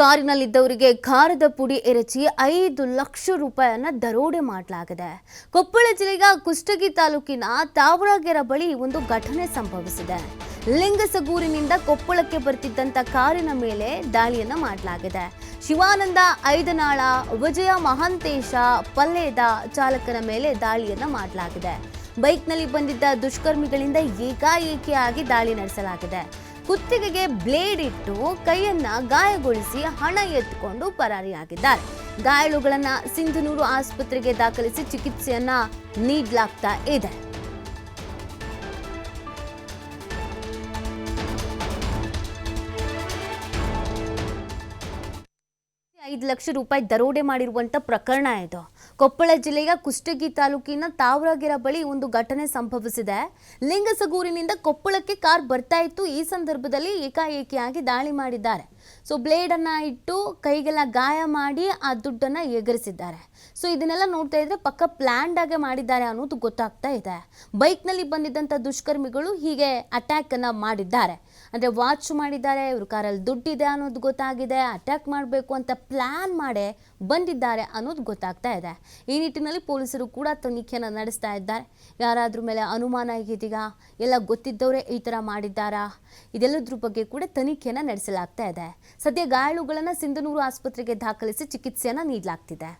ಕಾರಿನಲ್ಲಿದ್ದವರಿಗೆ ಖಾರದ ಪುಡಿ ಎರಚಿ 5 ಲಕ್ಷ ರೂಪಾಯಿಯನ್ನ ದರೋಡೆ ಮಾಡಲಾಗಿದೆ. ಕೊಪ್ಪಳ ಜಿಲ್ಲೆಯ ಕುಷ್ಟಗಿ ತಾಲೂಕಿನ ತಾವರಗೆರೆ ಬಳಿ ಒಂದು ಘಟನೆ ಸಂಭವಿಸಿದೆ. ಲಿಂಗಸಗೂರಿನಿಂದ ಕೊಪ್ಪಳಕ್ಕೆ ಬರ್ತಿದ್ದಂತ ಕಾರಿನ ಮೇಲೆ ದಾಳಿಯನ್ನ ಮಾಡಲಾಗಿದೆ. ಶಿವಾನಂದ ಐದನಾಳ, ವಿಜಯ ಮಹಾಂತೇಶ ಪಲ್ಲೇದ ಚಾಲಕನ ಮೇಲೆ ದಾಳಿಯನ್ನ ಮಾಡಲಾಗಿದೆ. ಬೈಕ್ನಲ್ಲಿ ಬಂದಿದ್ದ ದುಷ್ಕರ್ಮಿಗಳಿಂದ ಏಕಾಏಕಿಯಾಗಿ ದಾಳಿ ನಡೆಸಲಾಗಿದೆ. ಕುತ್ತಿಗೆಗೆ ಬ್ಲೇಡ್ ಇಟ್ಟು ಕೈಯನ್ನ ಗಾಯಗೊಳಿಸಿ ಹಣ ಎತ್ತಿಕೊಂಡು ಪರಾರಿಯಾಗಿದ್ದಾರೆ. ಗಾಯಾಳುಗಳನ್ನ ಸಿಂಧನೂರು ಆಸ್ಪತ್ರೆಗೆ ದಾಖಲಿಸಿ ಚಿಕಿತ್ಸೆಯನ್ನ ನೀಡಲಾಗ್ತಾ ಇದೆ. 5 ಲಕ್ಷ ರೂಪಾಯಿ ದರೋಡೆ ಮಾಡಿರುವಂತ ಪ್ರಕರಣ ಇದು. ಕೊಪ್ಪಳ ಜಿಲ್ಲೆಯ ಕುಷ್ಟಗಿ ತಾಲೂಕಿನ ತಾವರಗೆರೆ ಬಳಿ ಒಂದು ಘಟನೆ ಸಂಭವಿಸಿದೆ. ಲಿಂಗಸಗೂರಿನಿಂದ ಕೊಪ್ಪಳಕ್ಕೆ ಕಾರ್ ಬರ್ತಾ ಇತ್ತು. ಈ ಸಂದರ್ಭದಲ್ಲಿ ಏಕಾಏಕಿಯಾಗಿ ದಾಳಿ ಮಾಡಿದ್ದಾರೆ. ಸೊ ಬ್ಲೇಡ್ ಅನ್ನ ಇಟ್ಟು ಕೈಗೆಲ್ಲ ಗಾಯ ಮಾಡಿ ಆ ದುಡ್ಡನ್ನ ಎಗರಿಸಿದ್ದಾರೆ. ಸೊ ಇದನ್ನೆಲ್ಲ ನೋಡ್ತಾ ಇದ್ರೆ ಪಕ್ಕ ಪ್ಲಾನ್ಡ್ ಆಗಿ ಮಾಡಿದ್ದಾರೆ ಅನ್ನೋದು ಗೊತ್ತಾಗ್ತಾ ಇದೆ. ಬೈಕ್ನಲ್ಲಿ ಬಂದಿದ್ದಂಥ ದುಷ್ಕರ್ಮಿಗಳು ಹೀಗೆ ಅಟ್ಯಾಕ್ ಅನ್ನ ಮಾಡಿದ್ದಾರೆ. ಅಂದರೆ ವಾಚ್ ಮಾಡಿದ್ದಾರೆ, ಇವ್ರ ಕಾರಲ್ಲಿ ದುಡ್ಡಿದೆ ಅನ್ನೋದು ಗೊತ್ತಾಗಿದೆ, ಅಟ್ಯಾಕ್ ಮಾಡಬೇಕು ಅಂತ ಪ್ಲಾನ್ ಮಾಡೇ ಬಂದಿದ್ದಾರೆ ಅನ್ನೋದು ಗೊತ್ತಾಗ್ತಾ ಇದೆ. ಈ ನಿಟ್ಟಿನಲ್ಲಿ ಪೊಲೀಸರು ಕೂಡ ತನಿಖೆಯನ್ನು ನಡೆಸ್ತಾ ಇದ್ದಾರೆ. ಯಾರಾದ್ರ ಮೇಲೆ ಅನುಮಾನ ಇದೆಯಾ, ಎಲ್ಲ ಗೊತ್ತಿದ್ದವರೇ ಈ ಥರ ಮಾಡಿದ್ದಾರಾ, ಇದೆಲ್ಲದ್ರ ಬಗ್ಗೆ ಕೂಡ ತನಿಖೆಯನ್ನು ನಡೆಸಲಾಗ್ತಾ ಇದೆ. ಸದ್ಯ ಗಾಯಾಳುಗಳನ್ನು ಸಿಂಧನೂರು ಆಸ್ಪತ್ರೆಗೆ ದಾಖಲಿಸಿ ಚಿಕಿತ್ಸೆಯನ್ನು ನೀಡಲಾಗ್ತಿದೆ.